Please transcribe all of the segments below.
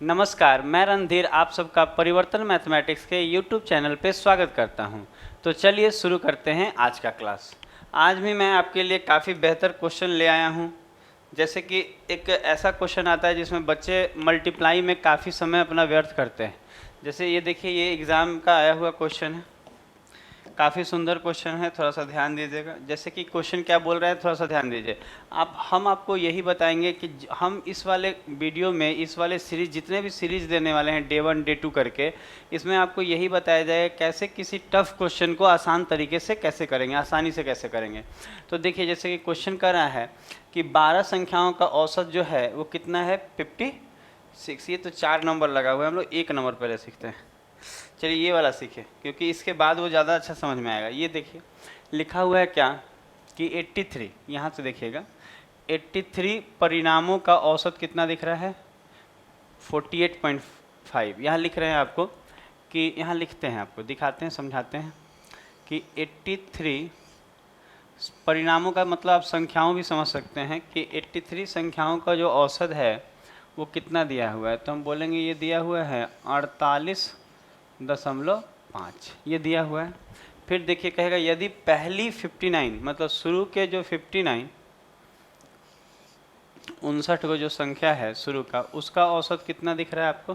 नमस्कार, मैं रणधीर आप सबका परिवर्तन मैथमेटिक्स के यूट्यूब चैनल पे स्वागत करता हूं। तो चलिए शुरू करते हैं आज का क्लास। आज भी मैं आपके लिए काफ़ी बेहतर क्वेश्चन ले आया हूं। जैसे कि एक ऐसा क्वेश्चन आता है जिसमें बच्चे मल्टीप्लाई में काफ़ी समय अपना व्यर्थ करते हैं। जैसे ये देखिए, ये एग्ज़ाम का आया हुआ क्वेश्चन है। काफ़ी सुंदर क्वेश्चन है, थोड़ा सा ध्यान दीजिएगा। जैसे कि क्वेश्चन क्या बोल रहा है, थोड़ा सा ध्यान दीजिए। हम आपको यही बताएंगे कि हम इस वाले वीडियो में, इस वाले सीरीज, जितने भी सीरीज देने वाले हैं डे 1 डे 2 करके, इसमें आपको यही बताया जाएगा कैसे किसी टफ क्वेश्चन को आसान तरीके से कैसे करेंगे, आसानी से कैसे करेंगे। तो देखिए, जैसे कि क्वेश्चन कर रहा है कि 12 संख्याओं का औसत जो है वो कितना है, 56। ये तो 4 नंबर लगा हुआ है, हम लोग 1 नंबर पहले सीखते हैं। चलिए ये वाला सीखे, क्योंकि इसके बाद वो ज़्यादा अच्छा समझ में आएगा। ये देखिए लिखा हुआ है क्या कि 83, यहाँ से देखिएगा 83 परिणामों का औसत कितना दिख रहा है, 48.5। यहाँ लिख रहे हैं आपको कि, यहाँ लिखते हैं, आपको दिखाते हैं, समझाते हैं कि 83 परिणामों का मतलब आप संख्याओं भी समझ सकते हैं कि 83 संख्याओं का जो औसत है वो कितना दिया हुआ है। तो हम बोलेंगे ये दिया हुआ है 48.5, ये दिया हुआ है। फिर देखिए कहेगा यदि पहली 59, मतलब शुरू के जो 59, 59 को जो संख्या है शुरू का, उसका औसत कितना दिख रहा है आपको,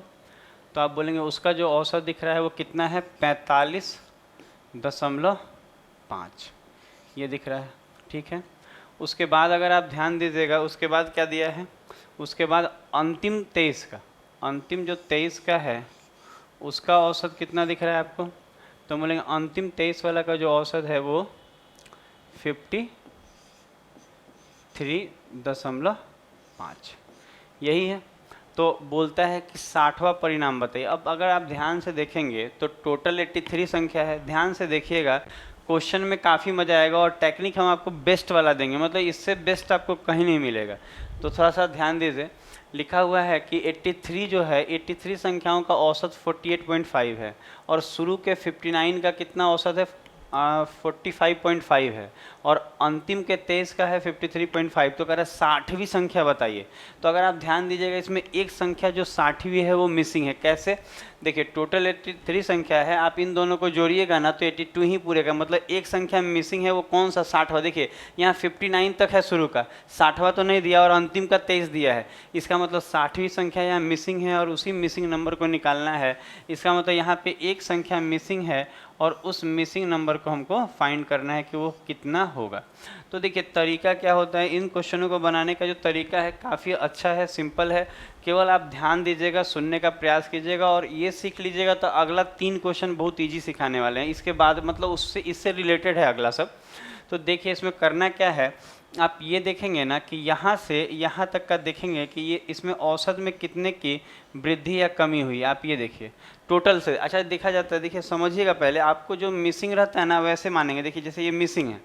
तो आप बोलेंगे उसका जो औसत दिख रहा है वो कितना है, 45.5, ये दिख रहा है। ठीक है, उसके बाद अगर आप ध्यान दीजिएगा, उसके बाद क्या दिया है, उसके बाद अंतिम 23 का, अंतिम जो 23 का है उसका औसत कितना दिख रहा है आपको, तो बोलेंगे अंतिम 23 वाला का जो औसत है वो 53.5, यही है। तो बोलता है कि 60वां परिणाम बताइए। अब अगर आप ध्यान से देखेंगे तो टोटल 83 संख्या है। ध्यान से देखिएगा, क्वेश्चन में काफ़ी मजा आएगा और टेक्निक हम आपको बेस्ट वाला देंगे, मतलब इससे बेस्ट आपको कहीं नहीं मिलेगा। तो थोड़ा सा ध्यान दीजिए, लिखा हुआ है कि 83 जो है, 83 संख्याओं का औसत 48.5 है और शुरू के 59 का कितना औसत है, 45.5 है और अंतिम के 23 का है 53.5। तो कह रहा है 60वीं संख्या बताइए। तो अगर आप ध्यान दीजिएगा, इसमें एक संख्या जो 60वीं है वो मिसिंग है। कैसे, देखिए टोटल 83 संख्या है, आप इन दोनों को जोड़िएगा ना तो 82 ही पूरे का, मतलब एक संख्या मिसिंग है, वो कौन सा, 60वां। देखिए यहाँ 59 तक है शुरू का, 60वां तो नहीं दिया और अंतिम का 23 दिया है। इसका मतलब 60वीं संख्या यहाँ मिसिंग है और उसी मिसिंग नंबर को निकालना है। इसका मतलब यहाँ पे एक संख्या मिसिंग है और उस मिसिंग नंबर को हमको फाइंड करना है कि वो कितना होगा। तो देखिए तरीका क्या होता है, इन क्वेश्चनों को बनाने का जो तरीका है काफ़ी अच्छा है, सिंपल है। केवल आप ध्यान दीजिएगा, सुनने का प्रयास कीजिएगा और ये सीख लीजिएगा तो अगला 3 क्वेश्चन बहुत ईजी सिखाने वाले हैं। इसके बाद मतलब उससे, इससे रिलेटेड है अगला सब। तो देखिए इसमें करना क्या है, आप ये देखेंगे ना कि यहाँ से यहाँ तक का देखेंगे कि ये इसमें औसत में कितने की वृद्धि या कमी हुई। आप ये देखिए टोटल से, अच्छा देखा जाता है, देखिए समझिएगा, पहले आपको जो मिसिंग रहता है ना वैसे मानेंगे। देखिए जैसे ये मिसिंग है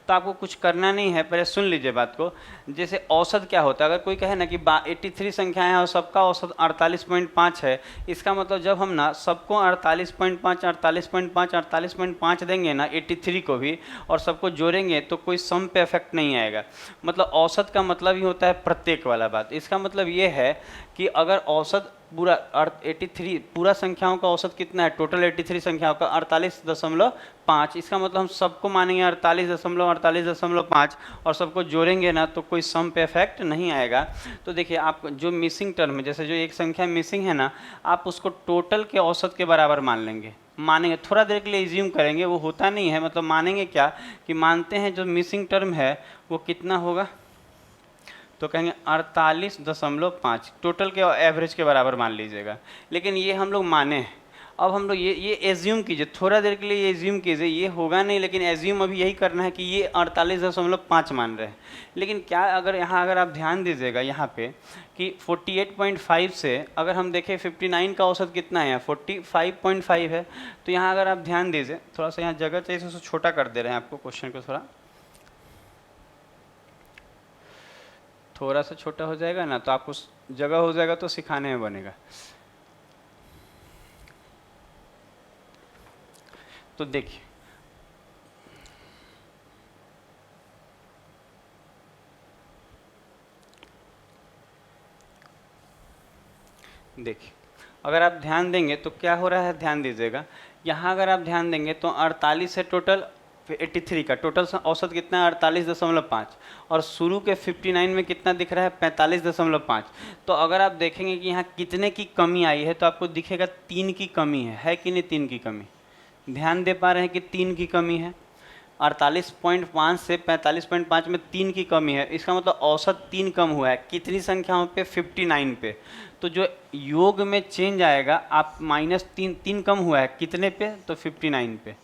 तो आपको कुछ करना नहीं है, पहले सुन लीजिए बात को। जैसे औसत क्या होता है, अगर कोई कहे ना कि 83 संख्याएं हैं और सबका औसत 48.5 है, इसका मतलब जब हम ना सबको 48.5 48.5 48.5 देंगे ना 83 को भी, और सबको जोड़ेंगे तो कोई सम पे इफेक्ट नहीं आएगा। मतलब औसत का मतलब ही होता है प्रत्येक वाला बात। इसका मतलब ये है कि अगर औसत पूरा 83 पूरा संख्याओं का औसत कितना है, टोटल 83 संख्याओं का 48.5, इसका मतलब हम सबको मानेंगे 48.5 और सबको जोड़ेंगे ना तो कोई सम पे इफेक्ट नहीं आएगा। तो देखिए आप जो मिसिंग टर्म है, जैसे जो एक संख्या मिसिंग है ना, आप उसको टोटल के औसत के बराबर मान लेंगे, मानेंगे, थोड़ा देर के लिए एज्यूम करेंगे, वो होता नहीं है, मतलब मानेंगे क्या कि मानते हैं जो मिसिंग टर्म है वो कितना होगा, तो कहेंगे 48.5 टोटल के एवरेज के बराबर मान लीजिएगा। लेकिन ये हम लोग माने हैं, अब हम लोग ये एज्यूम कीजिए, थोड़ा देर के लिए ये एज्यूम कीजिए, ये होगा नहीं लेकिन एज्यूम अभी यही करना है कि ये 48.5 मान रहे हैं। लेकिन क्या, अगर यहाँ अगर आप ध्यान दीजिएगा यहाँ पे कि 48.5 से अगर हम देखें 59 का औसत कितना है, 45.5 है। तो यहाँ अगर आप ध्यान दीजिए, थोड़ा सा यहाँ जगह चाहिए, उसको छोटा कर दे रहे हैं आपको, क्वेश्चन को थोड़ा सा छोटा हो जाएगा ना तो आपको जगह हो जाएगा तो सिखाने में बनेगा। तो देखिए देखिए अगर आप ध्यान देंगे तो क्या हो रहा है, ध्यान दीजिएगा। यहाँ अगर आप ध्यान देंगे तो 48 है टोटल, 83 का टोटल औसत कितना है 48.5, और शुरू के 59 में कितना दिख रहा है 45.5। तो अगर आप देखेंगे कि यहाँ कितने की कमी आई है तो आपको दिखेगा 3 की कमी है कि नहीं, 3 की कमी। ध्यान दे पा रहे हैं कि 3 की कमी है, 48.5 से 45.5 में 3 की कमी है। इसका मतलब औसत 3 कम हुआ है, कितनी संख्याओं पे, 59 पे। तो जो योग में चेंज आएगा, आप -3 कम हुआ है कितने पे, तो 59 पे।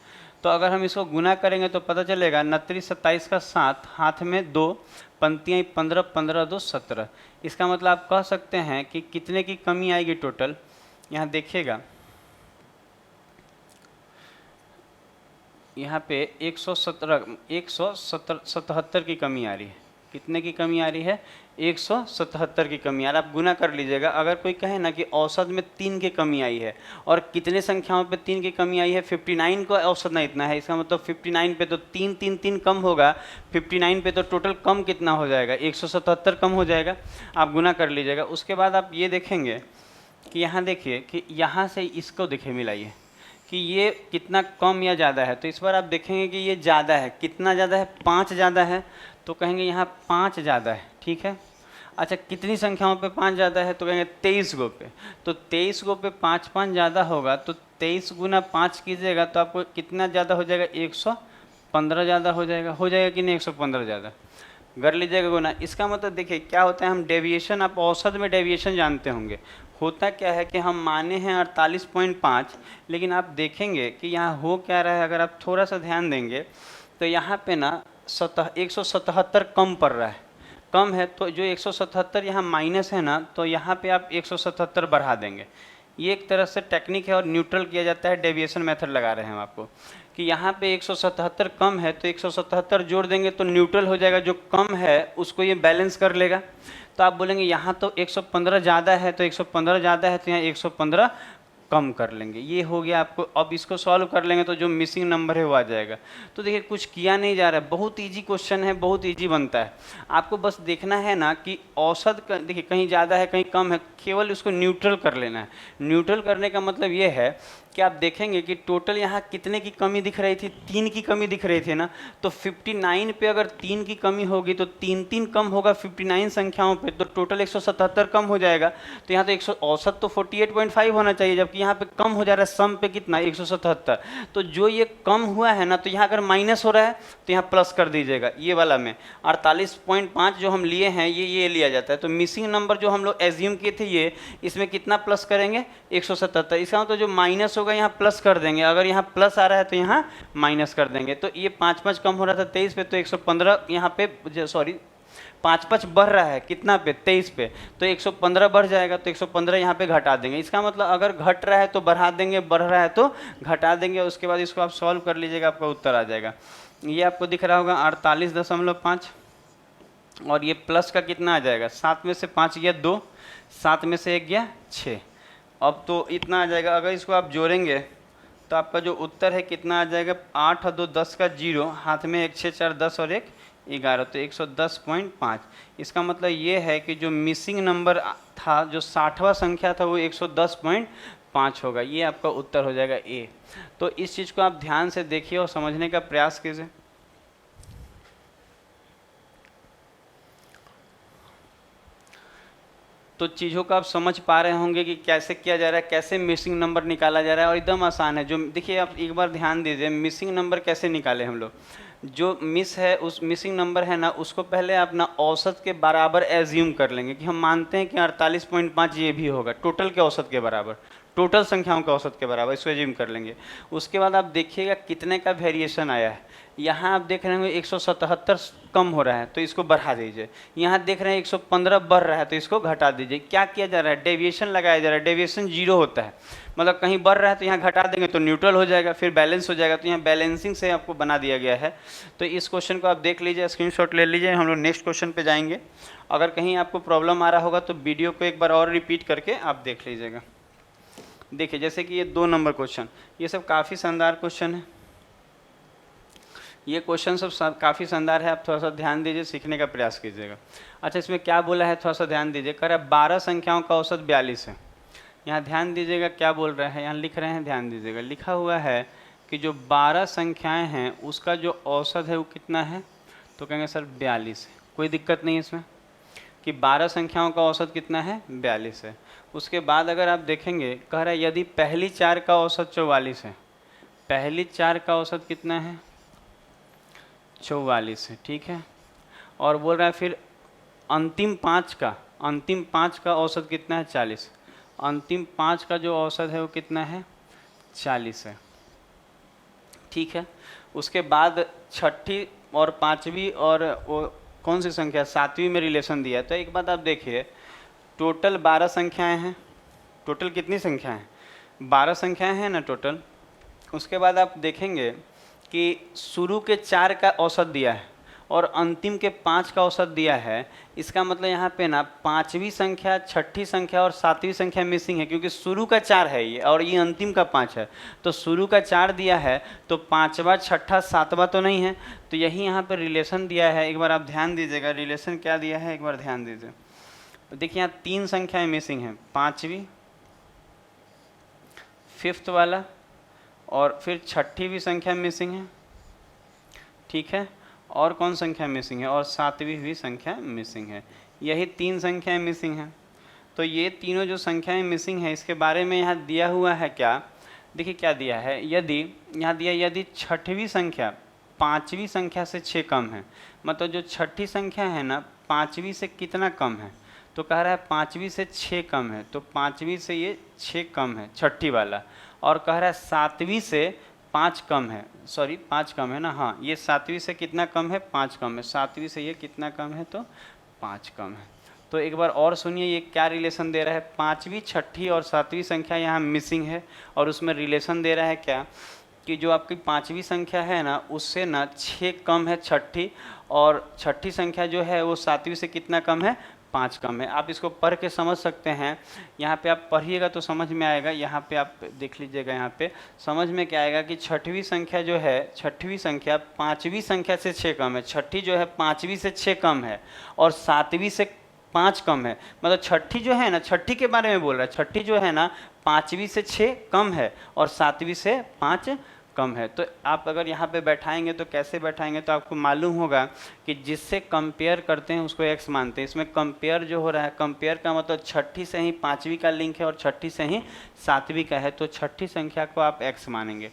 तो अगर हम इसको गुना करेंगे तो पता चलेगा 29 27 का 7, हाथ में 2, पंक्तियाँ 15, 15 2 17। इसका मतलब आप कह सकते हैं कि कितने की कमी आएगी टोटल। यहाँ देखिएगा, यहाँ पे 177 की कमी आ रही है। कितने की कमी आ रही है, 177 की कमी आ रही है। आप गुना कर लीजिएगा। अगर कोई कहे ना कि औसत में 3 की कमी आई है और कितने संख्याओं पे 3 की कमी आई है, 59 का औसत ना इतना है, इसका मतलब 59 पे तो 3 3 3 कम होगा, 59 पे तो टोटल कम कितना हो जाएगा, 177 कम हो जाएगा। आप गुना कर लीजिएगा। उसके बाद आप ये देखेंगे कि यहाँ देखिए कि यहाँ से इसको देखिए मिलाइए कि ये कितना कम या ज़्यादा है। तो इस बार आप देखेंगे कि ये ज़्यादा है। कितना ज़्यादा है, 5 ज़्यादा है। तो कहेंगे यहाँ 5 ज़्यादा है, ठीक है। अच्छा, कितनी संख्याओं पे 5 ज़्यादा है, तो कहेंगे 23 गो पे। तो 23 गो पे 5 5 ज़्यादा होगा, तो 23 गुना 5 कीजिएगा तो आपको कितना ज़्यादा हो जाएगा, 115 ज़्यादा हो जाएगा कि नहीं, 115 ज़्यादा कर लीजिएगा गुना। इसका मतलब देखिए क्या होता है, हम डेविएशन, आप औसत में डेविएशन जानते होंगे। होता क्या है कि हम माने हैं 48.5, लेकिन आप देखेंगे कि यहाँ हो क्या रहा है। अगर आप थोड़ा सा ध्यान देंगे तो यहाँ पे ना 177 कम पड़ रहा है। कम है तो जो 177 यहाँ माइनस है ना, तो यहाँ पे आप 177 बढ़ा देंगे। ये एक तरह से टेक्निक है और न्यूट्रल किया जाता है, डेविएशन मेथड लगा रहे हैं हम आपको कि यहाँ पे 177 कम है तो 177 जोड़ देंगे तो न्यूट्रल हो जाएगा। जो कम है उसको ये बैलेंस कर लेगा। तो आप बोलेंगे यहाँ तो 115 ज़्यादा है, तो 115 ज़्यादा है तो यहाँ 115 कम कर लेंगे। ये हो गया आपको। अब इसको सॉल्व कर लेंगे तो जो मिसिंग नंबर है वो आ जाएगा। तो देखिए कुछ किया नहीं जा रहा है, बहुत इजी क्वेश्चन है, बहुत इजी बनता है। आपको बस देखना है ना कि औसत देखिए कहीं ज़्यादा है कहीं कम है, केवल उसको न्यूट्रल कर लेना है। न्यूट्रल करने का मतलब ये है कि आप देखेंगे कि टोटल यहाँ कितने की कमी दिख रही थी, 3 की कमी दिख रही थी ना। तो 59 पे अगर 3 की कमी होगी तो 3 3 कम होगा 59 संख्याओं पे, तो टोटल 177 कम हो जाएगा। तो यहाँ तो 100 औसत तो 48.5 होना चाहिए, जबकि यहाँ पे कम हो जा रहा है सम पे कितना, 177। तो जो ये कम हुआ है ना, तो यहाँ अगर माइनस हो रहा है तो यहाँ प्लस कर दीजिएगा। ये वाला में 48.5 जो हम लिए हैं ये लिया जाता है। तो मिसिंग नंबर जो हम लोग एज्यूम किए थे ये, इसमें कितना प्लस करेंगे, 177। इसका मतलब जो माइनस होगा यहाँ प्लस कर देंगे। अगर यहाँ प्लस आ रहा है तो यहाँ माइनस कर देंगे। तो ये 5 5 कम हो रहा था 23 पे, तो 115 यहाँ पे, सॉरी 5 5 बढ़ रहा है कितना पे, 23 पे, तो 115 बढ़ जाएगा। तो 115 यहाँ पे घटा देंगे। इसका मतलब अगर घट रहा है तो बढ़ा देंगे, बढ़ रहा है तो घटा देंगे। उसके बाद इसको आप सॉल्व कर लीजिएगा, आपका उत्तर आ जाएगा। ये आपको दिख रहा होगा 48.5, और ये प्लस का कितना आ जाएगा, 7 में से 5 गया 2, 7 में से 1 गया 6। अब तो इतना आ जाएगा। अगर इसको आप जोड़ेंगे तो आपका जो उत्तर है कितना आ जाएगा, 8 और 2 10 का 0, हाथ में 1 6 4 10 और 1 11, तो 110.5। इसका मतलब ये है कि जो मिसिंग नंबर था, जो 60वां संख्या था, वो 110.5 होगा। ये आपका उत्तर हो जाएगा ए। तो इस चीज़ को आप ध्यान से देखिए और समझने का प्रयास कीजिए। तो चीज़ों को आप समझ पा रहे होंगे कि कैसे किया जा रहा है, कैसे मिसिंग नंबर निकाला जा रहा है। और एकदम आसान है। जो देखिए आप एक बार ध्यान दीजिए, मिसिंग नंबर कैसे निकाले हम लोग। जो मिस है, उस मिसिंग नंबर है ना, उसको पहले आप ना औसत के बराबर एज्यूम कर लेंगे कि हम मानते हैं कि 48.5 ये भी होगा, टोटल के औसत के बराबर, टोटल संख्याओं के औसत के बराबर, इसको एज्यूम कर लेंगे। उसके बाद आप देखिएगा कितने का वेरिएशन आया है। यहाँ आप देख रहे होंगे 177 कम हो रहा है तो इसको बढ़ा दीजिए। यहाँ देख रहे हैं 115 बढ़ रहा है तो इसको घटा दीजिए। क्या किया जा रहा है, डेविएशन लगाया जा रहा है। डेविएशन 0 होता है, मतलब कहीं बढ़ रहा है तो यहाँ घटा देंगे तो न्यूट्रल हो जाएगा, फिर बैलेंस हो जाएगा। तो यहाँ बैलेंसिंग से आपको बना दिया गया है। तो इस क्वेश्चन को आप देख लीजिए, स्क्रीनशॉट ले लीजिए। हम लोग नेक्स्ट क्वेश्चन पे जाएंगे। अगर कहीं आपको प्रॉब्लम आ रहा होगा तो वीडियो को एक बार और रिपीट करके आप देख लीजिएगा। देखिए जैसे कि ये 2 नंबर क्वेश्चन, ये सब काफ़ी शानदार क्वेश्चन है। ये क्वेश्चन सब काफ़ी शानदार है। आप थोड़ा सा ध्यान दीजिए, सीखने का प्रयास कीजिएगा। अच्छा, इसमें क्या बोला है थोड़ा सा ध्यान दीजिए। कह रहा है 12 संख्याओं का औसत 42 है। यहाँ ध्यान दीजिएगा क्या बोल रहा है, यहाँ लिख रहे हैं, ध्यान दीजिएगा, लिखा हुआ है कि जो 12 संख्याएं हैं उसका जो औसत है वो कितना है, तो कहेंगे सर 42 है। कोई दिक्कत नहीं इसमें कि 12 संख्याओं का औसत कितना है, 42 है। उसके बाद अगर आप देखेंगे, कह रहा है यदि पहली 4 का औसत 44 है, पहली 4 का औसत कितना है, 44 है, ठीक है। और बोल रहा है फिर अंतिम 5 का औसत कितना है, 40। अंतिम 5 का जो औसत है वो कितना है, 40 है, ठीक है। उसके बाद छठी और पाँचवीं और वो कौन सी संख्या, 7वीं में रिलेशन दिया है। तो एक बात आप देखिए, टोटल 12 संख्याएं हैं, टोटल कितनी संख्याएं हैं, 12 संख्याएं हैं ना टोटल। उसके बाद आप देखेंगे कि शुरू के 4 का औसत दिया है और अंतिम के 5 का औसत दिया है। इसका मतलब यहाँ पे ना 5वीं संख्या, छठी संख्या और 7वीं संख्या मिसिंग है, क्योंकि शुरू का 4 है ये और ये अंतिम का 5 है। तो शुरू का 4 दिया है तो 5वां, छठा, 7वां तो नहीं है। तो यही यहाँ पे रिलेशन दिया है, एक बार आप ध्यान दीजिएगा रिलेशन क्या दिया है, एक बार ध्यान दीजिए। देखिए यहाँ 3 संख्याएं मिसिंग हैं, 5वीं, 5th वाला और फिर छठी भी संख्या मिसिंग है, ठीक है। और कौन संख्या मिसिंग है, और 7वीं भी संख्या मिसिंग है। यही 3 संख्याएं मिसिंग हैं। तो ये तीनों जो संख्याएं मिसिंग हैं इसके बारे में यहाँ दिया हुआ है क्या, देखिए क्या दिया है, यदि यहाँ दिया यदि छठवीं संख्या 5वीं संख्या से 6 कम है, मतलब जो छठी संख्या है ना 5वीं से कितना कम है, तो कह रहा है 5वीं से 6 कम है, तो 5वीं से ये 6 कम है छठी वाला। और कह रहा है 7वीं से 5 कम है, सॉरी 5 कम है ना, हाँ ये 7वीं से कितना कम है, 5 कम है। 7वीं से ये कितना कम है, तो 5 कम है। तो एक बार और सुनिए ये क्या रिलेशन दे रहा है, 5वीं, छठी और 7वीं संख्या यहाँ मिसिंग है और उसमें रिलेशन दे रहा है क्या कि जो आपकी 5वीं संख्या है ना उससे ना 6 कम है छठी, और छठी संख्या जो है वो 7वीं से कितना कम है, 5 कम है। आप इसको पढ़ के समझ सकते हैं, यहाँ पे आप पढ़िएगा तो समझ में आएगा। यहाँ पे आप देख लीजिएगा, यहाँ पे समझ में क्या आएगा कि छठवीं संख्या जो है, छठवीं संख्या 5वीं संख्या से 6 कम है, छठी जो है 5वीं से 6 कम है और 7वीं से 5 कम है। मतलब छठी जो है ना, छठी के बारे में बोल रहा है, छठी जो है ना 5वीं से 6 कम है और 7वीं से 5 कम है। तो आप अगर यहाँ पे बैठाएंगे तो कैसे बैठाएंगे, तो आपको मालूम होगा कि जिससे कंपेयर करते हैं उसको x मानते हैं। इसमें कंपेयर जो हो रहा है, कंपेयर का मतलब छठी से ही 5वीं का लिंक है और छठी से ही 7वीं का है, तो छठी संख्या को आप x मानेंगे।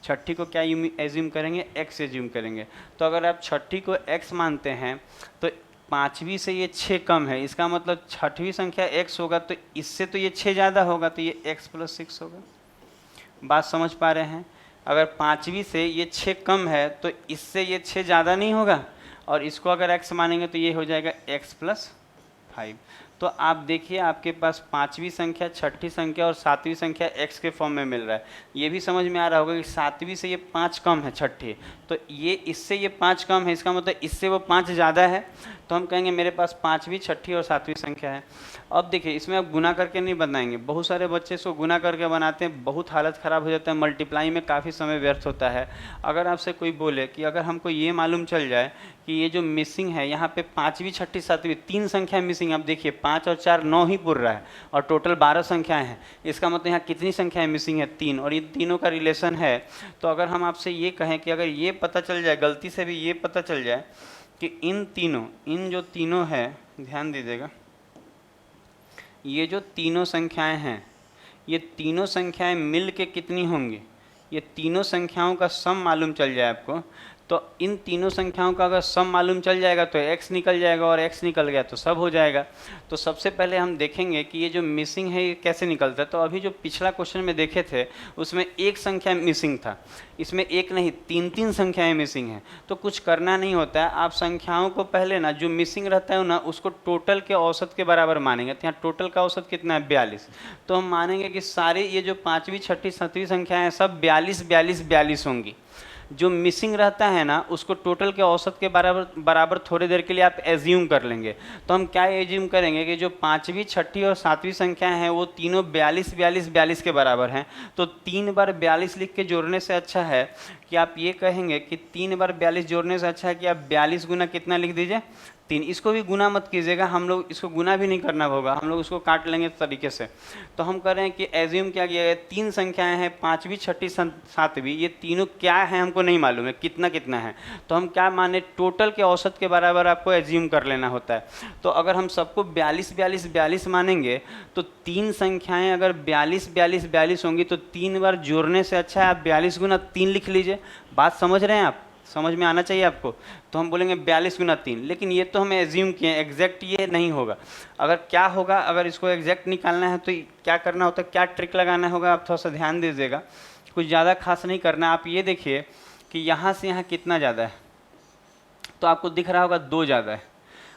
छठी को क्या एज्यूम करेंगे, x एज्यूम करेंगे। तो अगर आप छठी को x मानते हैं तो 5वीं से ये 6 कम है, इसका मतलब छठवीं संख्या x होगा, तो इससे तो ये 6 ज़्यादा होगा, तो ये x + 6 होगा। बात समझ पा रहे हैं। अगर 5वीं से ये 6 कम है तो इससे ये 6 ज़्यादा नहीं होगा, और इसको अगर x मानेंगे तो ये हो जाएगा x + 5। तो आप देखिए आपके पास 5वीं संख्या, छठी संख्या और 7वीं संख्या x के फॉर्म में मिल रहा है। ये भी समझ में आ रहा होगा कि 7वीं से ये 5 कम है छठी, तो ये इससे ये 5 कम है, इसका मतलब इससे वो 5 ज़्यादा है, तो हम कहेंगे मेरे पास 5वीं, छठी और 7वीं संख्या है। अब देखिए इसमें आप गुना करके नहीं बनाएंगे, बहुत सारे बच्चे इसको गुना करके बनाते हैं, बहुत हालत ख़राब हो जाता है, मल्टीप्लाई में काफ़ी समय व्यर्थ होता है। अगर आपसे कोई बोले कि अगर हमको ये मालूम चल जाए कि ये जो मिसिंग है यहाँ पे 5वीं, छठी, 7वीं 3 संख्या मिसिंग, आप देखिए 5 और 4 9 ही पूर रहा है और टोटल 12 संख्याएं हैं, इसका मतलब यहाँ कितनी संख्याएं मिसिंग है, 3, और ये तीनों का रिलेशन है। तो अगर हम आपसे ये कहें कि अगर ये पता चल जाए, गलती से भी ये पता चल जाए कि इन जो तीनों है, ध्यान दीजिएगा, ये जो तीनों संख्याएं हैं, ये तीनों संख्याएं मिल के कितनी होंगी, ये तीनों संख्याओं का सम मालूम चल जाए आपको, तो इन तीनों संख्याओं का अगर सम मालूम चल जाएगा तो x निकल जाएगा, और x निकल गया तो सब हो जाएगा। तो सबसे पहले हम देखेंगे कि ये जो मिसिंग है ये कैसे निकलता है। तो अभी जो पिछला क्वेश्चन में देखे थे उसमें एक संख्या मिसिंग था, इसमें एक नहीं 3 संख्याएं मिसिंग हैं। तो कुछ करना नहीं होता है, आप संख्याओं को पहले ना जो मिसिंग रहता है ना उसको टोटल के औसत के बराबर मानेंगे। तो यहाँ टोटल का औसत कितना है, 42। तो हम मानेंगे कि सारे ये जो 5वीं, छठी, 7वीं संख्याएं हैं सब 42 42 42 होंगी। जो मिसिंग रहता है ना उसको टोटल के औसत के बराबर थोड़ी देर के लिए आप एज्यूम कर लेंगे। तो हम क्या एज्यूम करेंगे कि जो 5वीं, छठी और 7वीं संख्या हैं वो तीनों 42 42 42 के बराबर हैं। तो 3 बार 42 लिख के जोड़ने से अच्छा है कि आप ये कहेंगे कि 3 बार 42 जोड़ने से अच्छा है कि आप 42 गुना कितना लिख दीजिए, 3। इसको भी गुना मत कीजिएगा, हम लोग इसको गुना भी नहीं करना होगा, हम लोग उसको काट लेंगे तरीके से। तो हम कह रहे हैं कि एज्यूम क्या किया गया, 3 संख्याएं हैं, 5वीं 6ठी 7वीं, ये तीनों क्या है हमको नहीं मालूम है कितना कितना है, तो हम क्या माने, टोटल के औसत के बराबर आपको एज्यूम कर लेना होता है। तो अगर हम सबको 42 42 42 मानेंगे तो 3 संख्याएं अगर 42 42 42 होंगी तो 3 बार जोड़ने से अच्छा है आप 42 गुना 3 लिख लीजिए। बात समझ रहे हैं आप, समझ में आना चाहिए आपको। तो हम बोलेंगे 42 गुना 3, लेकिन ये तो हमें एज्यूम किए, एग्जैक्ट ये नहीं होगा। अगर क्या होगा, अगर इसको एग्जैक्ट निकालना है तो क्या करना होता है, क्या ट्रिक लगाना होगा, आप थोड़ा सा ध्यान दीजिएगा। कुछ ज़्यादा खास नहीं करना, आप ये देखिए कि यहाँ से यहाँ कितना ज़्यादा है, तो आपको दिख रहा होगा 2 ज़्यादा है।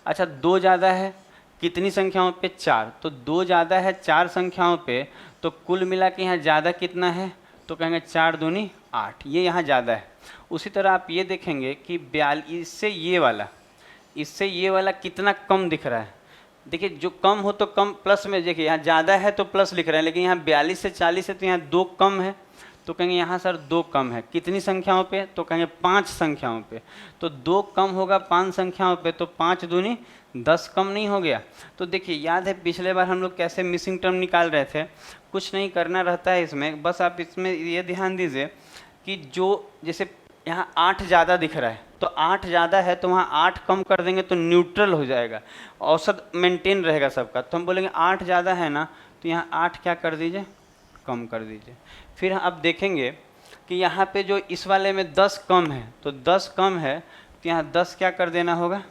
अच्छा 2 ज़्यादा है कितनी संख्याओं पे, 4, तो 2 ज़्यादा है 4 संख्याओं पे, तो कुल मिला के यहाँ ज़्यादा कितना है, तो कहेंगे 4 दूनी 8, ये यहाँ ज़्यादा है। उसी तरह आप ये देखेंगे कि 42 इससे ये वाला कितना कम दिख रहा है। देखिए जो कम हो तो कम प्लस में, देखिए यहाँ ज़्यादा है तो प्लस लिख रहे हैं, लेकिन यहाँ 42 से 40 है तो यहाँ 2 कम है, तो कहेंगे यहाँ सर 2 कम है कितनी संख्याओं पे, तो कहेंगे 5 संख्याओं पे। तो 2 कम होगा 5 संख्याओं पे, तो 5 दूनी 10 कम नहीं हो गया। तो देखिए याद है पिछले बार हम लोग कैसे मिसिंग टर्म निकाल रहे थे, कुछ नहीं करना रहता है इसमें, बस आप इसमें ये ध्यान दीजिए कि जो जैसे यहाँ 8 ज़्यादा दिख रहा है, तो 8 ज़्यादा है तो वहाँ 8 कम कर देंगे तो न्यूट्रल हो जाएगा, औसत मेंटेन रहेगा सबका। तो हम बोलेंगे 8 ज़्यादा है ना, तो यहाँ 8 क्या कर दीजिए, कम कर दीजिए। फिर आप देखेंगे कि यहाँ पे जो इस वाले में 10 कम है, तो 10 कम है तो यहाँ 10 क्या कर देना होगा,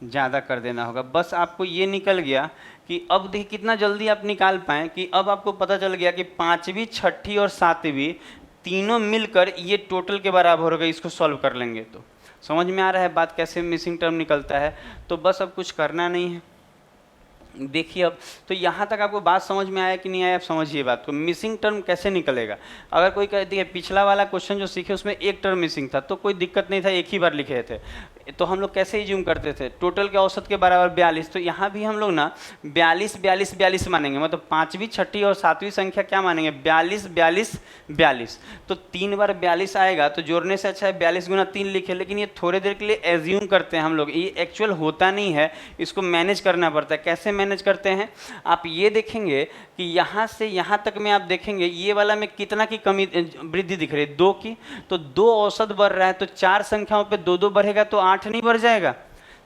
ज़्यादा कर देना होगा। बस आपको ये निकल गया कि अब देखिए कितना जल्दी आप निकाल पाएँ कि अब आपको पता चल गया कि 5वीं 6ठी और 7वीं तीनों मिलकर ये टोटल के बराबर होगा। इसको सॉल्व कर लेंगे तो समझ में आ रहा है बात कैसे मिसिंग टर्म निकलता है। तो बस अब कुछ करना नहीं है, देखिए अब तो यहाँ तक आपको बात समझ में आया कि नहीं आया, आप समझिए बात को। मिसिंग टर्म कैसे निकलेगा, अगर कोई कह दिए पिछला वाला क्वेश्चन जो सीखे उसमें एक टर्म मिसिंग था तो कोई दिक्कत नहीं था, एक ही बार लिखे थे, तो हम लोग कैसे एज्यूम करते थे, टोटल के औसत के बराबर 42। तो यहाँ भी हम लोग ना 42 42 42 मानेंगे, मतलब 5वीं 6ठी और 7वीं संख्या क्या मानेंगे, 42 42 42। तो 3 बार 42 आएगा तो जोड़ने से अच्छा है 42 गुना 3 लिखे, लेकिन ये थोड़े देर के लिए एज्यूम करते हैं हम लोग, ये एक्चुअल होता नहीं है, इसको मैनेज करना पड़ता है। कैसे मैनेज करते हैं, आप ये देखेंगे कि यहाँ से यहाँ तक में आप देखेंगे ये वाला में कितना की कमी वृद्धि दिख रही है, 2 की, तो 2 औसत बढ़ रहा है, तो 4 संख्याओं पे 2 बढ़ेगा तो 8 नहीं बढ़ जाएगा,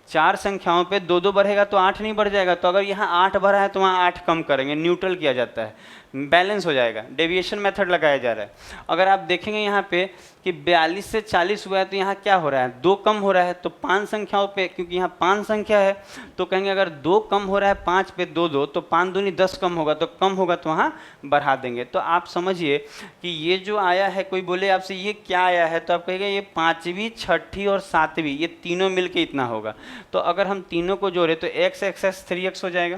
4 संख्याओं पे 2 बढ़ेगा तो 8 नहीं बढ़ जाएगा। तो अगर यहाँ 8 बढ़ा है तो वहाँ 8 कम करेंगे, न्यूट्रल किया जाता है, बैलेंस हो जाएगा, डेविएशन मेथड लगाया जा रहा है। अगर आप देखेंगे यहाँ पे कि 42 से 40 हुआ है तो यहाँ क्या हो रहा है, 2 कम हो रहा है, तो 5 संख्याओं पे, क्योंकि यहाँ 5 संख्या है तो कहेंगे अगर 2 कम हो रहा है 5 पे 2 2, तो 5 दूनी 10 कम होगा, तो कम होगा तो वहाँ बढ़ा देंगे। तो आप समझिए कि ये जो आया है, कोई बोले आपसे ये क्या आया है, तो आप कहेंगे ये 5वीं 6ठी और 7वीं ये तीनों मिलके इतना होगा। तो अगर हम तीनों को जोड़े तो x x x 3x हो जाएगा,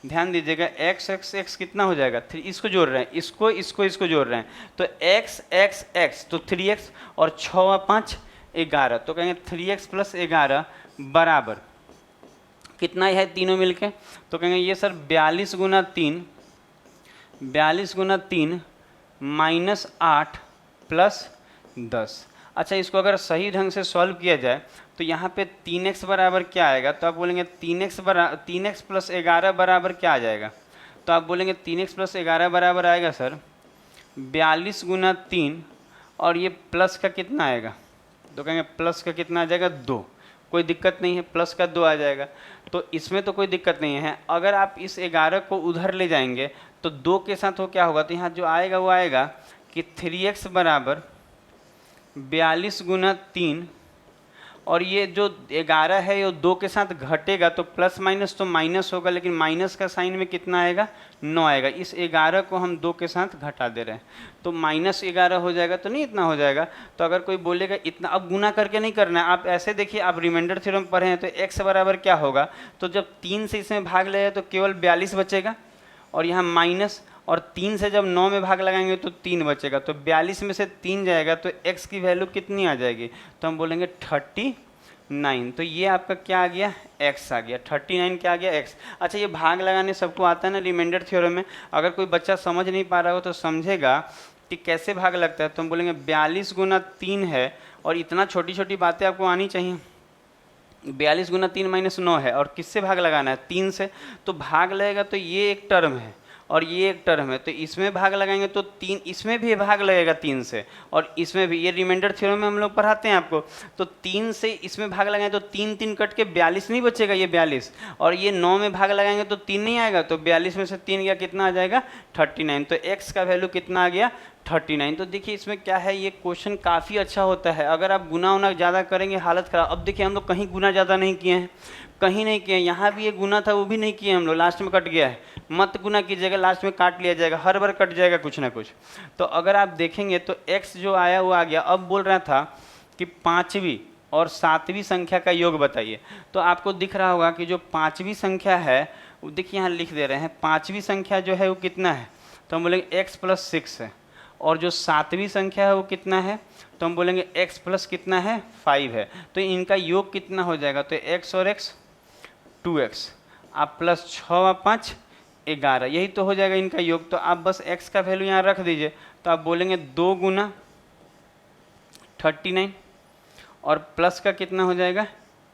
ध्यान दीजिएगा, x x x कितना हो जाएगा 3, इसको जोड़ रहे हैं, इसको जोड़ रहे हैं, तो x x x तो 3x और 6 और 5 11, तो कहेंगे 3x + 11 बराबर कितना है तीनों मिलके, तो कहेंगे ये सर 42 गुना 3 -8 + 10। अच्छा इसको अगर सही ढंग से सॉल्व किया जाए तो यहाँ पे 3x बराबर क्या आएगा, तो आप बोलेंगे 3x + 11 बराबर क्या आ जाएगा, तो आप बोलेंगे 3x + 11 बराबर आएगा सर 42 गुना 3, और ये प्लस का कितना आएगा, तो कहेंगे प्लस का कितना आ जाएगा 2, कोई दिक्कत नहीं है, प्लस का 2 आ जाएगा, तो इसमें तो कोई दिक्कत नहीं है। अगर आप इस 11 को उधर ले जाएंगे तो 2 के साथ वो क्या होगा, तो यहाँ जो आएगा वो आएगा कि 3x बराबर 42 गुना 3, और ये जो 11 है ये 2 के साथ घटेगा तो प्लस माइनस तो माइनस होगा, लेकिन माइनस का साइन में कितना आएगा 9 आएगा। इस 11 को हम 2 के साथ घटा दे रहे हैं तो -11 हो जाएगा, तो नहीं इतना हो जाएगा। तो अगर कोई बोलेगा इतना, अब गुना करके नहीं करना है, आप ऐसे देखिए, आप रिमाइंडर थ्योरम पढ़े हैं तो x बराबर क्या होगा, तो जब 3 से इसमें भाग ले तो केवल 42 बचेगा, और यहाँ माइनस, और 3 से जब 9 में भाग लगाएंगे तो 3 बचेगा, तो 42 में से 3 जाएगा तो x की वैल्यू कितनी आ जाएगी, तो हम बोलेंगे 39। तो ये आपका क्या आ गया, x आ गया, 39 क्या आ गया x। अच्छा ये भाग लगाने सबको आता है ना रिमाइंडर थ्योरम में, अगर कोई बच्चा समझ नहीं पा रहा हो तो समझेगा कि कैसे भाग लगता है। तो हम बोलेंगे 42 गुना 3 है, और इतना छोटी छोटी बातें आपको आनी चाहिए, 42 गुना 3 माइनस 9 है, और किससे भाग लगाना है? 3 से। तो भाग लगेगा तो ये एक टर्म है और ये एक टर्म है, तो इसमें भाग लगाएंगे तो 3, इसमें भी भाग लगेगा 3 से, और इसमें भी। ये रिमाइंडर थ्योरम में हम लोग पढ़ाते हैं आपको। तो 3 से इसमें भाग लगाएंगे तो 3 3 कट के 42 नहीं बचेगा, ये 42, और ये 9 में भाग लगाएंगे तो 3 नहीं आएगा, तो 42 में से 3 गया, कितना आ जाएगा? 39। तो x का वैल्यू कितना आ गया? 39। तो देखिए इसमें क्या है, ये क्वेश्चन काफ़ी अच्छा होता है। अगर आप गुना उना ज़्यादा करेंगे हालत खराब। अब देखिए हम लोग कहीं गुना ज़्यादा नहीं किए हैं, कहीं नहीं किए। यहाँ भी ये गुना था, वो भी नहीं किए हम लोग, लास्ट में कट गया है। मत गुना कीजिएगा, लास्ट में काट लिया जाएगा, हर बार कट जाएगा कुछ ना कुछ। तो अगर आप देखेंगे तो x जो आया वो आ गया। अब बोल रहा था कि 5वीं और 7वीं संख्या का योग बताइए। तो आपको दिख रहा होगा कि जो 5वीं संख्या है, देखिए यहाँ लिख दे रहे हैं, 5वीं संख्या जो है वो कितना है? तो हम बोलेंगे x + 6 है। और जो 7वीं संख्या है वो कितना है? तो हम बोलेंगे x प्लस कितना है? 5 है। तो इनका योग कितना हो जाएगा? तो x और x 2x, आप प्लस 6 और 5 11, यही तो हो जाएगा इनका योग। तो आप बस x का वैल्यू यहाँ रख दीजिए, तो आप बोलेंगे 2 गुना 39, और प्लस का कितना हो जाएगा?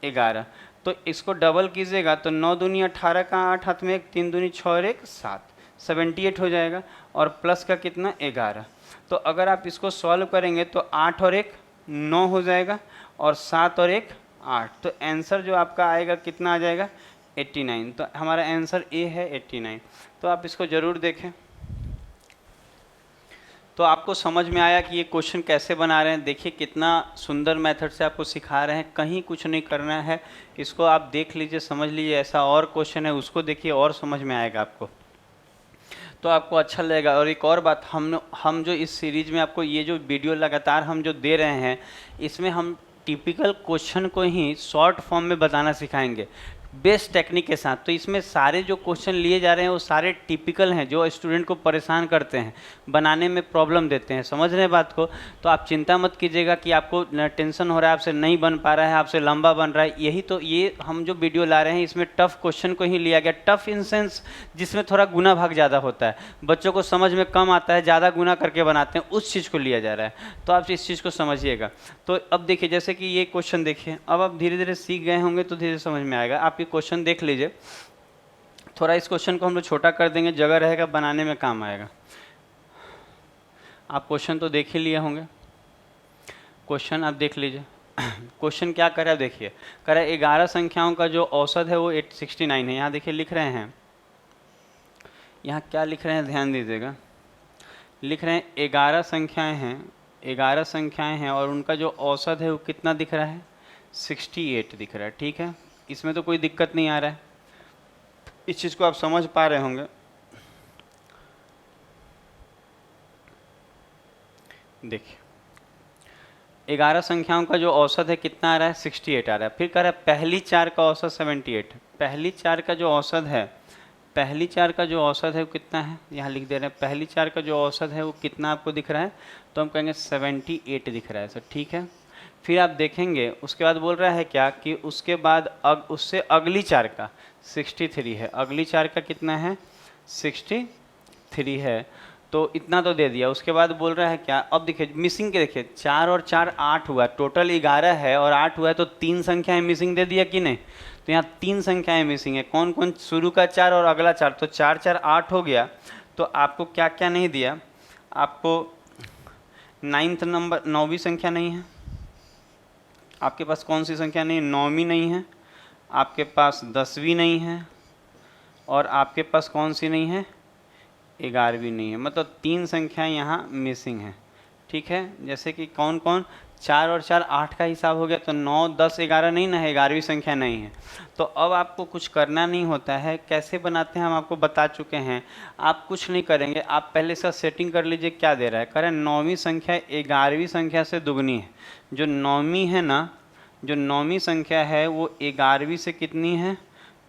11। तो इसको डबल कीजिएगा तो 9 दूनी 18 का 8 हाथ में 1, 3 दूनी 6 और 1 7, 78 हो जाएगा, और प्लस का कितना? 11। तो अगर आप इसको सॉल्व करेंगे तो 8 और 1 9 हो जाएगा, और 7 और 1 8। तो आंसर जो आपका आएगा कितना आ जाएगा? 89। तो हमारा आंसर ए है 89। तो आप इसको ज़रूर देखें। तो आपको समझ में आया कि ये क्वेश्चन कैसे बना रहे हैं। देखिए कितना सुंदर मेथड से आपको सिखा रहे हैं, कहीं कुछ नहीं करना है। इसको आप देख लीजिए, समझ लीजिए। ऐसा और क्वेश्चन है, उसको देखिए और समझ में आएगा आपको, तो आपको अच्छा लगेगा। और एक और बात, हम जो इस सीरीज में आपको ये जो वीडियो लगातार हम जो दे रहे हैं, इसमें हम टिपिकल क्वेश्चन को ही शॉर्ट फॉर्म में बताना सिखाएंगे, बेस्ट टेक्निक के साथ। तो इसमें सारे जो क्वेश्चन लिए जा रहे हैं वो सारे टिपिकल हैं, जो स्टूडेंट को परेशान करते हैं, बनाने में प्रॉब्लम देते हैं। समझ रहे हैं बात को? तो आप चिंता मत कीजिएगा कि आपको टेंशन हो रहा है, आपसे नहीं बन पा रहा है, आपसे लंबा बन रहा है। यही तो, ये हम जो वीडियो ला रहे हैं इसमें टफ क्वेश्चन को ही लिया गया। टफ इन सेंस जिसमें थोड़ा गुना भाग ज़्यादा होता है, बच्चों को समझ में कम आता है, ज़्यादा गुना करके बनाते हैं, उस चीज़ को लिया जा रहा है। तो आप इस चीज़ को समझिएगा। तो अब देखिए, जैसे कि ये क्वेश्चन देखिए, अब आप धीरे धीरे सीख गए होंगे तो धीरे समझ में आएगा। आप ये क्वेश्चन देख लीजिए, थोड़ा इस क्वेश्चन को हम लोग छोटा कर देंगे, जगह रहेगा, बनाने में काम आएगा। आप क्वेश्चन तो देख ही लिए होंगे, क्वेश्चन आप देख लीजिए। क्वेश्चन क्या कर रहा है देखिए, कर रहा है 11 संख्याओं का जो औसत है वो 869 है। यहाँ देखिए लिख रहे हैं, यहाँ क्या लिख रहे हैं ध्यान दीजिएगा। लिख रहे हैं 11 संख्याएं हैं, 11 संख्याएं हैं, और उनका जो औसत है वो कितना दिख रहा है? 68 दिख रहा है। ठीक है, इसमें तो कोई दिक्कत नहीं आ रहा है, इस चीज़ को आप समझ पा रहे होंगे। देखिए 11 संख्याओं का जो औसत है कितना आ रहा है? 68 आ रहा है। फिर कह रहा है पहली 4 का औसत 78 है। पहली 4 का जो औसत है, पहली 4 का जो औसत है वो कितना है? यहाँ लिख दे रहे हैं, पहली 4 का जो औसत है वो कितना आपको दिख रहा है? तो हम कहेंगे 78 दिख रहा है सर। ठीक है, फिर आप देखेंगे उसके बाद बोल रहा है क्या कि उसके बाद उससे अगली 4 का 63 है। अगली 4 का कितना है? 63 है। तो इतना तो दे दिया। उसके बाद बोल रहा है क्या, अब देखिए मिसिंग के, देखिए 4 और 4 8 हुआ, टोटल 11 है और 8 हुआ है, तो 3 संख्याएं मिसिंग दे दिया कि नहीं? तो यहाँ 3 संख्याएं मिसिंग है। कौन कौन? शुरू का 4 और अगला 4। तो 4 4 8 हो गया। तो आपको क्या क्या नहीं दिया? आपको 9th नंबर, 9वीं संख्या नहीं है आपके पास। कौन सी संख्या नहीं? 9वीं नहीं है आपके पास, 10वीं नहीं है, और आपके पास कौन सी नहीं है? 11वीं नहीं है। मतलब 3 संख्याएं यहाँ मिसिंग हैं। ठीक है, जैसे कि कौन कौन? 4 और 4 8 का हिसाब हो गया, तो 9 10 11 नहीं ना है, 11वीं संख्या नहीं है। तो अब आपको कुछ करना नहीं होता है। कैसे बनाते हैं हम आपको बता चुके हैं। आप कुछ नहीं करेंगे, आप पहले इसका सेटिंग कर लीजिए। क्या दे रहा है? कह रहे हैं 9वीं संख्या 11वीं संख्या से दुगनी है। जो 9वीं है ना, जो 9वीं संख्या है वो 11वीं से कितनी है?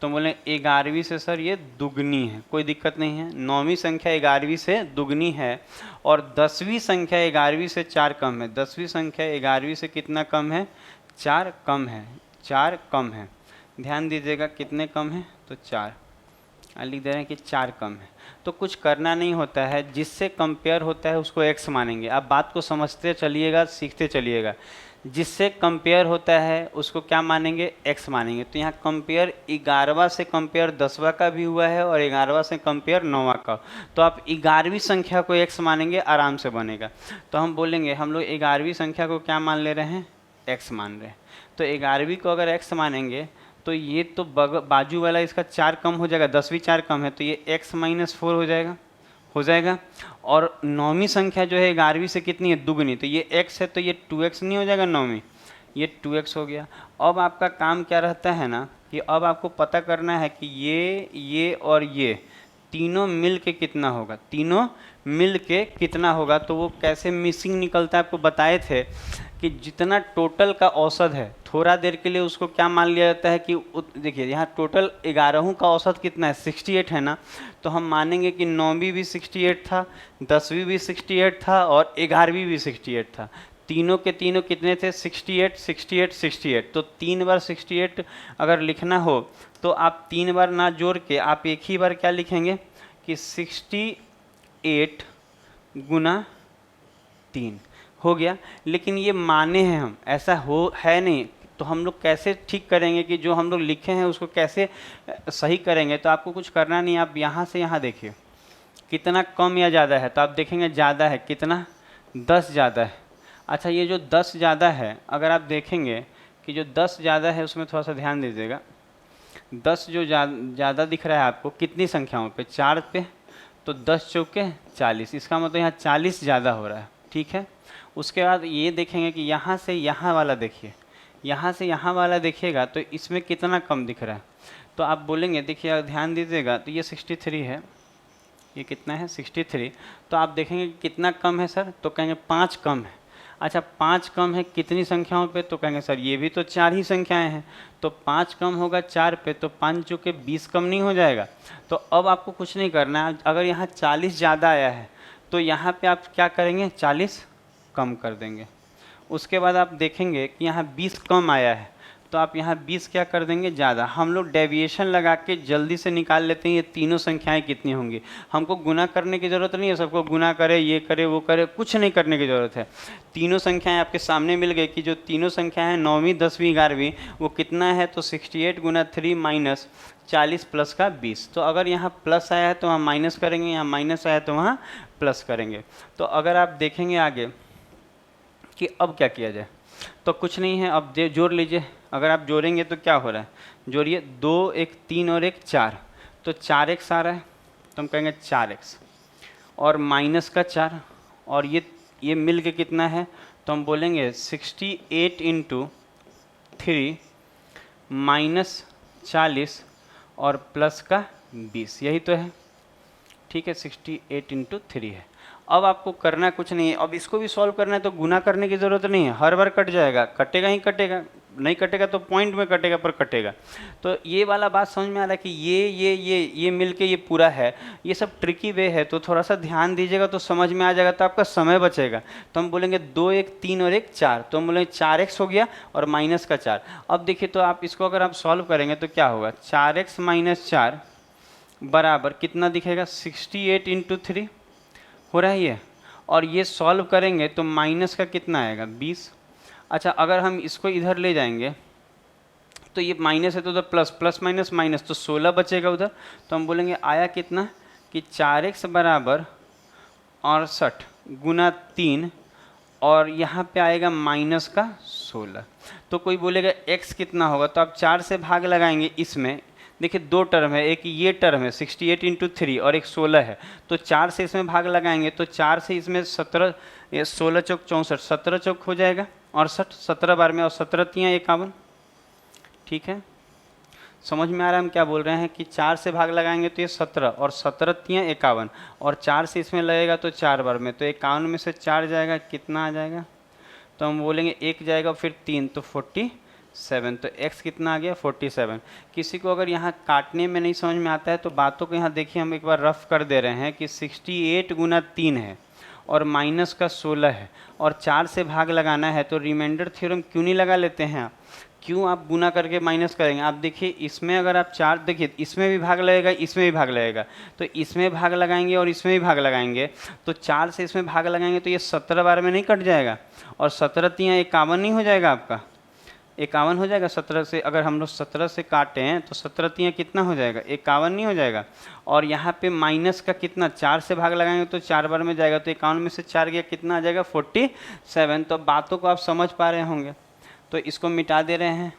तो बोले 11वीं से सर ये दुगनी है। कोई दिक्कत नहीं है, 9वीं संख्या 11वीं से दुगनी है। और 10वीं संख्या 11वीं से 4 कम है। 10वीं संख्या 11वीं से कितना कम है? 4 कम है। 4 कम है, ध्यान दीजिएगा कितने कम है? तो 4। लिख दे रहे हैं कि 4 कम है, तो कुछ करना नहीं होता है, जिससे कंपेयर होता है उसको x मानेंगे। आप बात को समझते चलिएगा, सीखते चलिएगा। जिससे कंपेयर होता है उसको क्या मानेंगे, x मानेंगे। तो यहाँ कंपेयर 11वां से कंपेयर 10वां का भी हुआ है और 11वां से कंपेयर 9वां का, तो आप 11वीं संख्या को x मानेंगे, आराम से बनेगा। तो हम बोलेंगे हम लोग 11वीं संख्या को क्या मान ले रहे हैं, x मान रहे हैं। तो 11वीं को अगर x मानेंगे तो ये तो बाजू वाला इसका 4 कम हो जाएगा, 10वीं 4 कम है तो ये x - 4 हो जाएगा। और 9वीं संख्या जो है 11वीं से कितनी है, दुगनी, तो ये x है तो ये 2x नहीं हो जाएगा, 9वीं ये 2x हो गया। अब आपका काम क्या रहता है ना कि अब आपको पता करना है कि ये और ये तीनों मिल के कितना होगा, तीनों मिल के कितना होगा। तो वो कैसे मिसिंग निकलता है आपको बताए थे कि जितना टोटल का औसत है, थोड़ा देर के लिए उसको क्या मान लिया जाता है कि देखिए यहाँ टोटल 11 का औसत कितना है, 68 है ना। तो हम मानेंगे कि 9वीं भी 68 था, 10वीं भी 68 था और 11वीं भी 68 था। तीनों के तीनों कितने थे, 68 68 68। तो 3 बार 68 अगर लिखना हो तो आप 3 बार ना जोड़ के आप एक ही बार क्या लिखेंगे कि 68 गुना 3 हो गया। लेकिन ये माने हैं हम, ऐसा है नहीं। तो हम लोग कैसे ठीक करेंगे कि जो हम लोग लिखे हैं उसको कैसे सही करेंगे। तो आपको कुछ करना नहीं, आप यहाँ से यहाँ देखिए कितना कम या ज़्यादा है, तो आप देखेंगे ज़्यादा है, कितना, 10 ज़्यादा है। अच्छा ये जो 10 ज़्यादा है, अगर आप देखेंगे कि जो 10 ज़्यादा है उसमें थोड़ा सा ध्यान दीजिएगा। 10 जो ज़्यादा दिख रहा है आपको कितनी संख्याओं पे, 4 पे, तो 10 चौके 40, इसका मतलब यहाँ 40 ज़्यादा हो रहा है, ठीक है। उसके बाद ये देखेंगे कि यहाँ से यहाँ वाला देखिए, यहाँ से यहाँ वाला देखिएगा तो इसमें कितना कम दिख रहा है। तो आप बोलेंगे, देखिए ध्यान दीजिएगा, तो ये 63 है, ये कितना है 63। तो आप देखेंगे कितना कम है सर, तो कहेंगे 5 कम है। अच्छा 5 कम है कितनी संख्याओं पे, तो कहेंगे सर ये भी तो 4 ही संख्याएं हैं, तो 5 कम होगा 4 पे, तो 5 चौके 20 कम नहीं हो जाएगा। तो अब आपको कुछ नहीं करना है, अगर यहाँ 40 ज़्यादा आया है तो यहाँ पे आप क्या करेंगे, 40 कम कर देंगे। उसके बाद आप देखेंगे कि यहाँ 20 कम आया है तो आप यहाँ 20 क्या कर देंगे, ज़्यादा। हम लोग डेविएशन लगा के जल्दी से निकाल लेते हैं ये तीनों संख्याएं कितनी होंगी। हमको गुना करने की ज़रूरत नहीं है, सबको गुना करे, ये करे, वो करे, कुछ नहीं करने की ज़रूरत है। तीनों संख्याएं आपके सामने मिल गई कि जो तीनों संख्याएं हैं 9वीं 10वीं 11वीं वो कितना है, तो 68 गुना 3 माइनस 40 प्लस का 20। तो अगर यहाँ प्लस आया है तो वहाँ माइनस करेंगे, यहाँ माइनस आया है तो वहाँ प्लस करेंगे। तो अगर आप देखेंगे आगे कि अब क्या किया जाए, तो कुछ नहीं है, अब जोड़ लीजिए। अगर आप जोड़ेंगे तो क्या हो रहा है, जोड़िए, 2 1 3 और 1 4, तो 4x आ रहा है, तो हम कहेंगे 4x और माइनस का 4 और ये मिल के कितना है, तो हम बोलेंगे 68 इंटू 3 माइनस 40 और प्लस का 20, यही तो है, ठीक है। 68 इंटू 3 है। अब आपको करना कुछ नहीं है, अब इसको भी सॉल्व करना है तो गुना करने की ज़रूरत नहीं है, हर बार कट जाएगा, कटेगा ही कटेगा, नहीं कटेगा तो पॉइंट में कटेगा पर कटेगा। तो ये वाला बात समझ में आ रहा है कि ये मिल के ये पूरा है, ये सब ट्रिकी वे है, तो थोड़ा सा ध्यान दीजिएगा तो समझ में आ जाएगा, तो आपका समय बचेगा। तो हम बोलेंगे 2 1 3 और 1 4, तो हम बोलेंगे 4x हो गया और माइनस का 4। अब देखिए तो आप इसको अगर आप सॉल्व करेंगे तो क्या होगा, 4x माइनस 4 बराबर कितना दिखेगा, 68 इंटू 3 हो रहा है ये, और ये सॉल्व करेंगे तो माइनस का कितना आएगा, 20। अच्छा अगर हम इसको इधर ले जाएंगे तो ये माइनस है तो उधर प्लस, प्लस माइनस माइनस, तो 16 बचेगा उधर। तो हम बोलेंगे आया कितना कि 4x बराबर 68 गुना 3 और यहाँ पे आएगा माइनस का 16। तो कोई बोलेगा x कितना होगा, तो आप 4 से भाग लगाएंगे इसमें, देखिए 2 टर्म है, एक ये टर्म है 68 इंटू 3 और एक 16 है, तो 4 से इसमें भाग लगाएंगे तो 4 से इसमें 17, 16 चौक 64, 17 चौक हो जाएगा 68, 17 बार में, और 17 तियाँ 51, ठीक है। समझ में आ रहा है हम क्या बोल रहे हैं कि 4 से भाग लगाएंगे तो ये 17 और 17 तियाँ 51, और 4 से इसमें लगेगा तो 4 बार में, तो 51 में से 4 जाएगा, कितना आ जाएगा, तो हम बोलेंगे 1 जाएगा फिर 3, तो 47, तो x कितना आ गया, 47। किसी को अगर यहाँ काटने में नहीं समझ में आता है तो बातों को यहाँ देखिए, हम एक बार रफ कर दे रहे हैं कि 68 गुना 3 है और माइनस का 16 है और 4 से भाग लगाना है, तो रिमाइंडर थ्योरम क्यों नहीं लगा लेते हैं आप, क्यों आप गुना करके माइनस करेंगे? आप देखिए इसमें अगर आप 4, देखिए इसमें भी भाग लगेगा, इसमें भी भाग लगेगा, तो इसमें भाग लगाएंगे और इसमें भी भाग लगाएंगे, तो 4 से इसमें भाग लगाएंगे तो ये 17 बार में नहीं कट जाएगा, और 17 तियाँ 51 नहीं हो जाएगा आपका? 51 हो जाएगा 17 से। अगर हम लोग 17 से काटें हैं तो 17 तियाँ कितना हो जाएगा? 51 नहीं हो जाएगा? और यहाँ पे माइनस का कितना, 4 से भाग लगाएंगे तो 4 बार में जाएगा, तो 51 में से 4 गया, कितना आ जाएगा? 47। तो बातों को आप समझ पा रहे होंगे, तो इसको मिटा दे रहे हैं।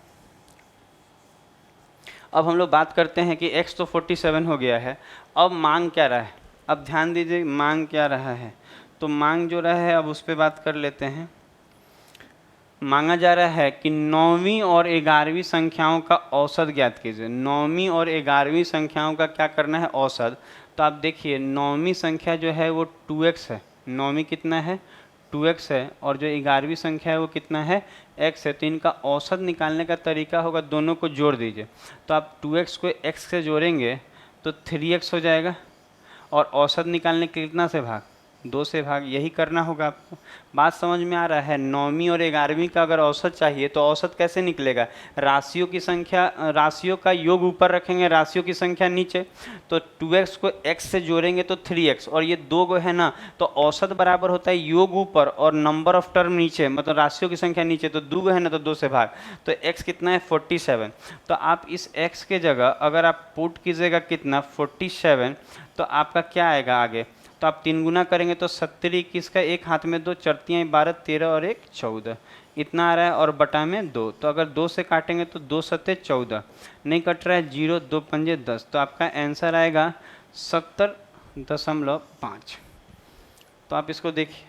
अब हम लोग बात करते हैं कि x तो 47 हो गया है, अब मांग क्या रहा है? अब ध्यान दीजिए मांग क्या रहा है, तो मांग जो रहा है अब उस पर बात कर लेते हैं। मांगा जा रहा है कि 9वीं और 11वीं संख्याओं का औसत ज्ञात कीजिए। 9वीं और 11वीं संख्याओं का क्या करना है? औसत। तो आप देखिए 9वीं संख्या जो है वो 2x है, 9वीं कितना है? 2x है, और जो 11वीं संख्या है वो कितना है? x है। तो इनका औसत निकालने का तरीका होगा, दोनों को जोड़ दीजिए। तो आप 2x को x से जोड़ेंगे तो 3x हो जाएगा, और औसत निकालने के कितना से भाग? 2 से भाग। यही करना होगा आपको। बात समझ में आ रहा है? 9वीं और 11वीं का अगर औसत चाहिए तो औसत कैसे निकलेगा? राशियों की संख्या, राशियों का योग ऊपर रखेंगे, राशियों की संख्या नीचे। तो 2x को x से जोड़ेंगे तो 3x, और ये 2 गो है ना, तो औसत बराबर होता है योग ऊपर और नंबर ऑफ टर्म नीचे, मतलब राशियों की संख्या नीचे, तो 2 गो है ना, तो 2 से भाग। तो x कितना है? 47। तो आप इस x के जगह अगर आप पुट कीजिएगा कितना? 47, तो आपका क्या आएगा आगे? तो आप 3 गुना करेंगे तो 70 21 का, एक हाथ में 2, 4 तियाँ 12, 13 और 1 14, इतना आ रहा है, और बटा में 2। तो अगर 2 से काटेंगे तो 2 सत्ते 14, नहीं कट रहा है, 0 2 पंजे 10, तो आपका आंसर आएगा 70.5। तो आप इसको देखिए,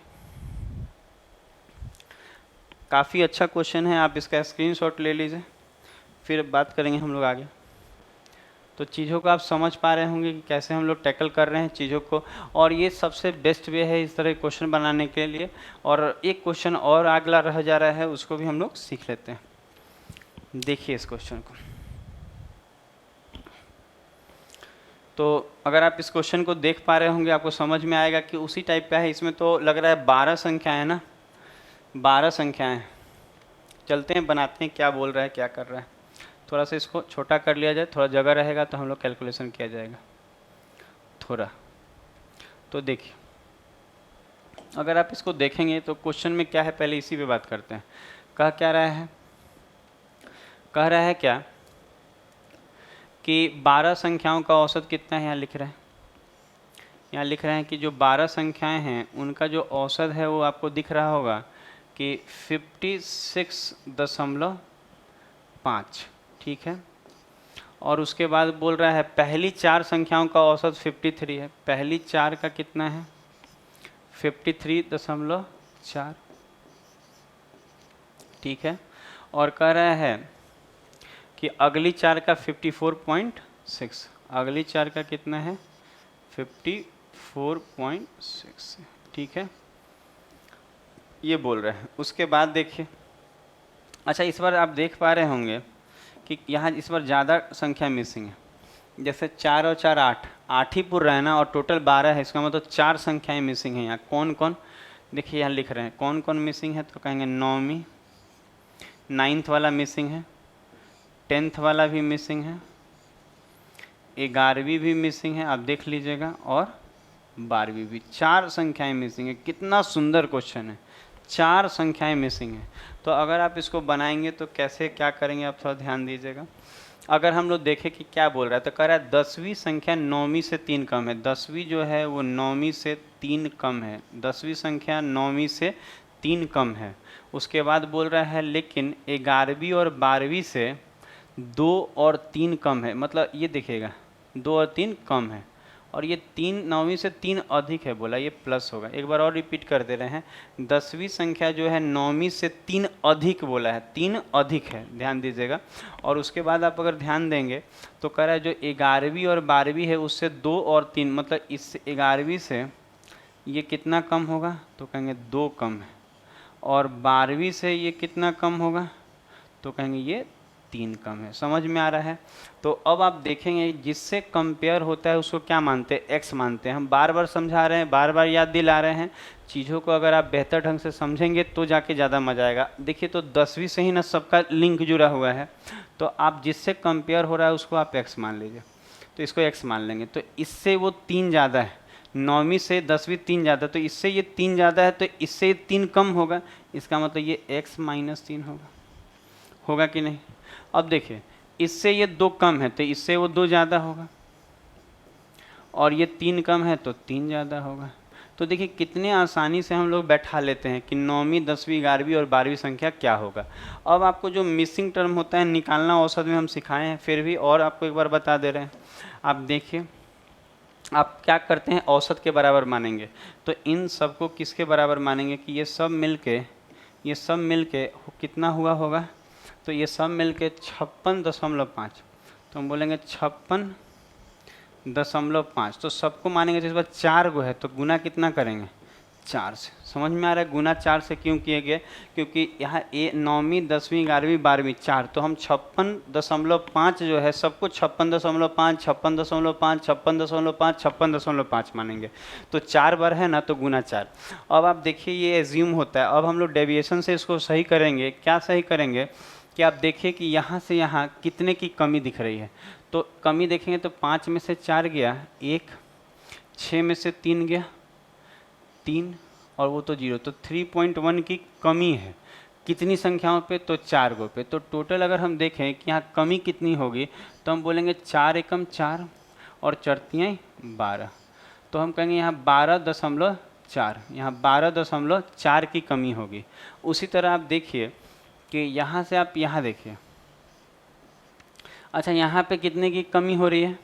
काफ़ी अच्छा क्वेश्चन है, आप इसका स्क्रीनशॉट ले लीजिए, फिर बात करेंगे हम लोग आगे। तो चीज़ों को आप समझ पा रहे होंगे कि कैसे हम लोग टैकल कर रहे हैं चीज़ों को, और ये सबसे बेस्ट वे है इस तरह क्वेश्चन बनाने के लिए। और एक क्वेश्चन और अगला रह जा रहा है, उसको भी हम लोग सीख लेते हैं। देखिए इस क्वेश्चन को, तो अगर आप इस क्वेश्चन को देख पा रहे होंगे आपको समझ में आएगा कि उसी टाइप का है। इसमें तो लग रहा है 12 संख्या है ना, 12 संख्याएँ। चलते हैं बनाते हैं क्या बोल रहा है, क्या कर रहा है। थोड़ा सा इसको छोटा कर लिया जाए, थोड़ा जगह रहेगा तो हम लोग कैलकुलेशन किया जाएगा थोड़ा। तो देखिए अगर आप इसको देखेंगे तो क्वेश्चन में क्या है, पहले इसी पे बात करते हैं। कह क्या रहा है? कह रहा है क्या कि 12 संख्याओं का औसत कितना है? यहाँ लिख रहे हैं, यहाँ लिख रहे हैं कि जो 12 संख्याएं हैं उनका जो औसत है वो आपको दिख रहा होगा कि 56.5, ठीक है। और उसके बाद बोल रहा है पहली 4 संख्याओं का औसत 53 है। पहली 4 का कितना है? 53.4, ठीक है। और कह रहा है कि अगली 4 का 54.6, अगली 4 का कितना है? 54.6, ठीक है, ये बोल रहे हैं। उसके बाद देखिए, अच्छा इस बार आप देख पा रहे होंगे कि यहाँ इस बार ज़्यादा संख्या मिसिंग है। जैसे 4 और 4 8, 8 ही पूरा है ना, और टोटल 12 है, इसका मतलब 4 संख्याएं मिसिंग हैं यहाँ। कौन कौन? देखिए यहाँ लिख रहे हैं कौन कौन मिसिंग है, तो कहेंगे 9वीं, 9th वाला मिसिंग है, 10th वाला भी मिसिंग है, 11वीं भी मिसिंग है, आप देख लीजिएगा, और 12वीं भी। 4 संख्याएँ मिसिंग है। कितना सुंदर क्वेश्चन है, 4 संख्याएं मिसिंग हैं। तो अगर आप इसको बनाएंगे तो कैसे क्या करेंगे आप थोड़ा ध्यान दीजिएगा। अगर हम लोग देखें कि क्या बोल रहा है, तो कह रहा है 10वीं संख्या 9वीं से 3 कम है। 10वीं जो है वो 9वीं से 3 कम है, 10वीं संख्या 9वीं से 3 कम है। उसके बाद बोल रहा है लेकिन 11वीं और 12वीं से 2 और 3 कम है, मतलब ये देखिएगा 2 और 3 कम है, और ये 3 9वीं से 3 अधिक है बोला, ये प्लस होगा। एक बार और रिपीट कर दे रहे हैं, 10वीं संख्या जो है 9वीं से 3 अधिक बोला है, 3 अधिक है, ध्यान दीजिएगा। और उसके बाद आप अगर ध्यान देंगे तो कह रहा है जो 11वीं और 12वीं है उससे 2 और 3, मतलब इस 11वीं से ये कितना कम होगा, तो कहेंगे 2 कम है। और 12वीं से ये कितना कम होगा, तो कहेंगे ये 3 कम है। समझ में आ रहा है? तो अब आप देखेंगे जिससे कंपेयर होता है उसको क्या मानते हैं? x मानते हैं। हम बार बार समझा रहे हैं, बार बार याद दिला रहे हैं चीज़ों को। अगर आप बेहतर ढंग से समझेंगे तो जाके ज़्यादा मजा आएगा। देखिए तो 10वीं से ही ना सबका लिंक जुड़ा हुआ है, तो आप जिससे कंपेयर हो रहा है उसको आप x मान लीजिए, तो इसको x मान लेंगे। तो इससे वो 3 ज़्यादा है, 9वीं से 10वीं 3 ज़्यादा, तो इससे ये 3 ज़्यादा है, तो इससे ये 3 कम होगा। इसका मतलब ये x माइनस 3 होगा कि नहीं? अब देखिए इससे ये 2 कम है तो इससे वो 2 ज़्यादा होगा, और ये 3 कम है तो 3 ज़्यादा होगा। तो देखिए कितने आसानी से हम लोग बैठा लेते हैं कि 9वीं 10वीं 11वीं और 12वीं संख्या क्या होगा। अब आपको जो मिसिंग टर्म होता है निकालना औसत में हम सिखाए हैं, फिर भी और आपको एक बार बता दे रहे हैं। आप देखिए आप क्या करते हैं, औसत के बराबर मानेंगे, तो इन सबको किसके बराबर मानेंगे कि ये सब मिल के कितना हुआ होगा? तो ये सब मिल के 56.5, तो हम बोलेंगे 56.5। तो सबको मानेंगे तो इस बार 4 गो है, तो गुना कितना करेंगे? 4 से। समझ में आ रहा है गुना 4 से क्यों किए गए? क्योंकि यहाँ 9वीं 10वीं 11वीं 12वीं 4, तो हम 56.5 जो है सबको 56.5 56.5 56.5 56.5 मानेंगे। तो 4 बार है ना, तो गुना 4। अब आप देखिए ये एज्यूम होता है। अब हम लोग डेविएशन से इसको सही करेंगे। क्या सही करेंगे कि आप देखिए कि यहाँ से यहाँ कितने की कमी दिख रही है। तो कमी देखेंगे तो 5 में से 4 गया 1, 6 में से 3 गया 3, और वो तो 0, तो 3.1 की कमी है। कितनी संख्याओं पे? तो 4 गो पे। तो टोटल अगर हम देखें कि यहाँ कमी कितनी होगी, तो हम बोलेंगे 4 एकम 4 और चरतियाँ 12, तो हम कहेंगे यहाँ 12.4, यहाँ 12.4 की कमी होगी। उसी तरह आप देखिए कि यहाँ से आप यहाँ देखिए, अच्छा यहाँ पे कितने की कमी हो रही है?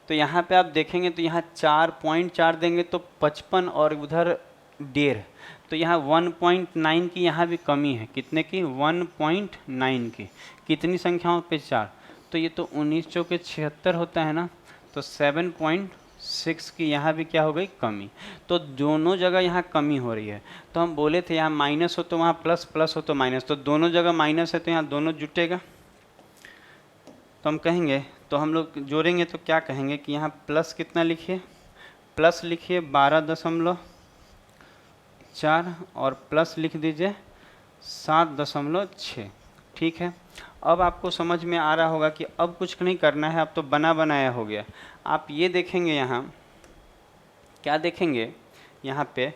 तो यहाँ पे आप देखेंगे तो यहाँ 4.4 देंगे तो 55, और उधर 1.5, तो यहाँ 1.9 की यहाँ भी कमी है। कितने की? 1.9 की। कितनी संख्याओं पे? 4, तो ये तो 19 चौके 76 होता है ना, तो 7.6 की यहाँ भी क्या हो गई? कमी। तो दोनों जगह यहाँ कमी हो रही है। तो हम बोले थे यहाँ माइनस हो तो वहाँ प्लस, प्लस हो तो माइनस, तो दोनों जगह माइनस है तो यहाँ दोनों जुटेगा। तो हम कहेंगे, तो हम लोग जोड़ेंगे तो क्या कहेंगे कि यहाँ प्लस कितना लिखिए? प्लस लिखिए 12.4 और प्लस लिख दीजिए 7.6। ठीक है। अब आपको समझ में आ रहा होगा कि अब कुछ नहीं करना है, अब तो बना बनाया हो गया। आप ये देखेंगे यहाँ क्या देखेंगे यहाँ पे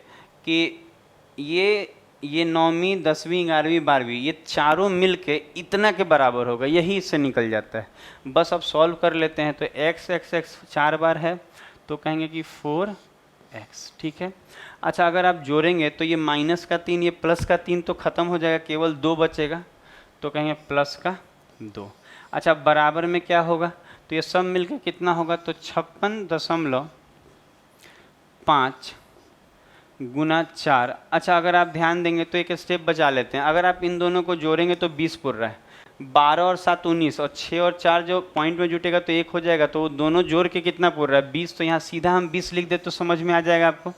कि ये 9वीं 10वीं 11वीं 12वीं ये चारों मिल के इतना के बराबर होगा, यही इससे निकल जाता है। बस अब सॉल्व कर लेते हैं। तो x x x 4 बार है तो कहेंगे कि 4x। ठीक है। अच्छा अगर आप जोड़ेंगे तो ये माइनस का 3 ये प्लस का 3 तो ख़त्म हो जाएगा, केवल 2 बचेगा, तो कहेंगे प्लस का 2। अच्छा बराबर में क्या होगा? तो ये सब मिल के कितना होगा? तो 56.5 गुना 4। अच्छा अगर आप ध्यान देंगे तो एक स्टेप बचा लेते हैं। अगर आप इन दोनों को जोड़ेंगे तो 20 पुर रहा है, 12 और 7 19, और 6 और 4 जो पॉइंट में जुटेगा तो 1 हो जाएगा, तो वो दोनों जोड़ के कितना पुर रहा है? 20। तो यहाँ सीधा हम 20 लिख दे तो समझ में आ जाएगा आपको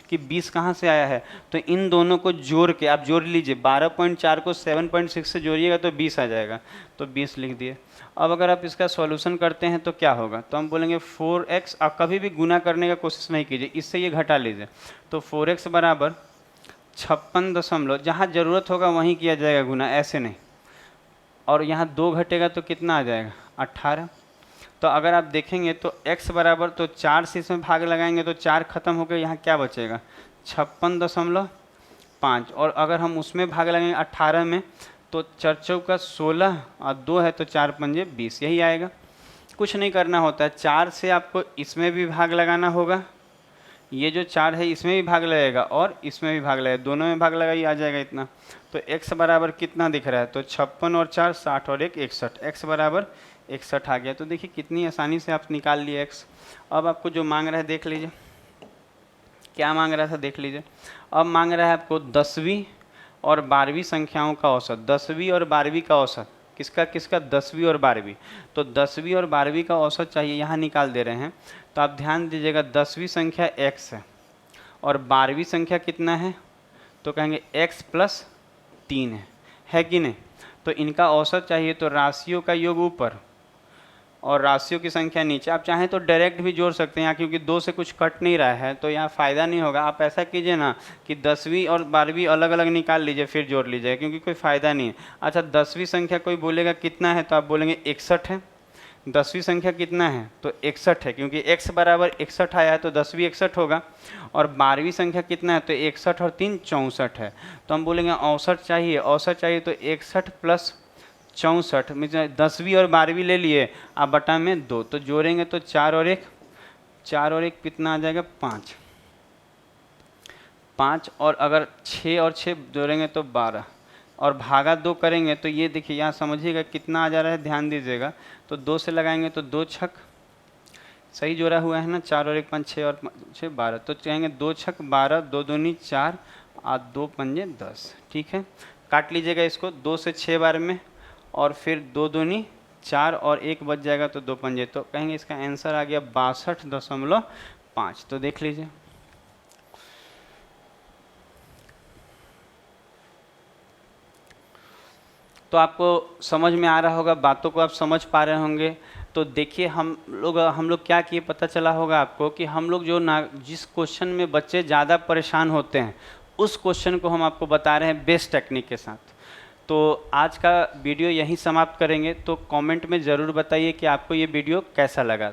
कि 20 कहाँ से आया है। तो इन दोनों को जोड़ के आप जोड़ लीजिए, 12.4 को 7.6 से जोड़िएगा तो 20 आ जाएगा, तो 20 लिख दिए। अब अगर आप इसका सॉल्यूशन करते हैं तो क्या होगा? तो हम बोलेंगे 4x। आप कभी भी गुना करने का कोशिश नहीं कीजिए, इससे ये घटा लीजिए। तो 4x बराबर 56 जहाँ ज़रूरत होगा वहीं किया जाएगा गुना, ऐसे नहीं। और यहाँ 2 घटेगा तो कितना आ जाएगा? 18। तो अगर आप देखेंगे तो x बराबर, तो 4 से इसमें भाग लगाएंगे तो 4 खत्म हो गए, यहाँ क्या बचेगा? 56.5। और अगर हम उसमें भाग लगाएंगे 18 में तो 4 चौका 16 और 2 है तो 4 पंजे 20, यही आएगा। कुछ नहीं करना होता है, 4 से आपको इसमें भी भाग लगाना होगा, ये जो 4 है इसमें भी भाग लगेगा और इसमें भी भाग लगेगा, दोनों में भाग लगाइए आ जाएगा इतना। तो x बराबर कितना दिख रहा है? तो 56 और 4 60 और 1 61, x बराबर 61 आ गया। तो देखिए कितनी आसानी से आप निकाल लिए x। अब आपको जो मांग रहा है देख लीजिए, क्या मांग रहा था देख लीजिए। अब मांग रहा है आपको 10वीं और 12वीं संख्याओं का औसत। 10वीं और 12वीं का औसत किसका किसका? 10वीं और 12वीं। तो 10वीं और 12वीं का औसत चाहिए, यहाँ निकाल दे रहे हैं। तो आप ध्यान दीजिएगा, 10वीं संख्या x है और 12वीं संख्या कितना है? तो कहेंगे x + 3 है कि नहीं? तो इनका औसत चाहिए, तो राशियों का योग ऊपर और राशियों की संख्या नीचे। आप चाहें तो डायरेक्ट भी जोड़ सकते हैं यहाँ, क्योंकि 2 से कुछ कट नहीं रहा है तो यहाँ फ़ायदा नहीं होगा। आप ऐसा कीजिए ना कि 10वीं और 12वीं अलग अलग निकाल लीजिए, फिर जोड़ लीजिए, क्योंकि कोई फ़ायदा नहीं है। अच्छा, 10वीं संख्या कोई बोलेगा कितना है, तो आप बोलेंगे 61 है। 10वीं संख्या कितना है, तो 61 है, क्योंकि x बराबर 61 आया है तो 10वीं 61 होगा। और 12वीं संख्या कितना है, तो 61 और 3 64 है। तो हम बोलेंगे औसत चाहिए, औसत चाहिए तो 61 प्लस 64 में 10वीं और 12वीं ले लिए आप, बटा में 2, तो जोड़ेंगे तो 4 और 1 कितना आ जाएगा, 5। और अगर 6 और 6 जोड़ेंगे तो 12 और भागा 2 करेंगे तो ये देखिए यहाँ समझिएगा कितना आ जा रहा है, ध्यान दीजिएगा। तो 2 से लगाएंगे तो 2 छक, सही जोड़ा हुआ है ना, 4 और 1 5, 6 और 6 12, तो कहेंगे 2 छक 12, 2 दूनी 4 और 2 पंजे 10। ठीक है, काट लीजिएगा इसको 2 से 6 बार में, और फिर 2 दूनी 4 और 1 बच जाएगा तो 2 पंजे, तो कहेंगे इसका आंसर आ गया 62.5। तो देख लीजिए। तो आपको समझ में आ रहा होगा, बातों को आप समझ पा रहे होंगे। तो देखिए हम लोग क्या किए, पता चला होगा आपको कि हम लोग जो ना जिस क्वेश्चन में बच्चे ज़्यादा परेशान होते हैं उस क्वेश्चन को हम आपको बता रहे हैं बेस्ट टेक्निक के साथ। तो आज का वीडियो यहीं समाप्त करेंगे। तो कमेंट में ज़रूर बताइए कि आपको ये वीडियो कैसा लगा।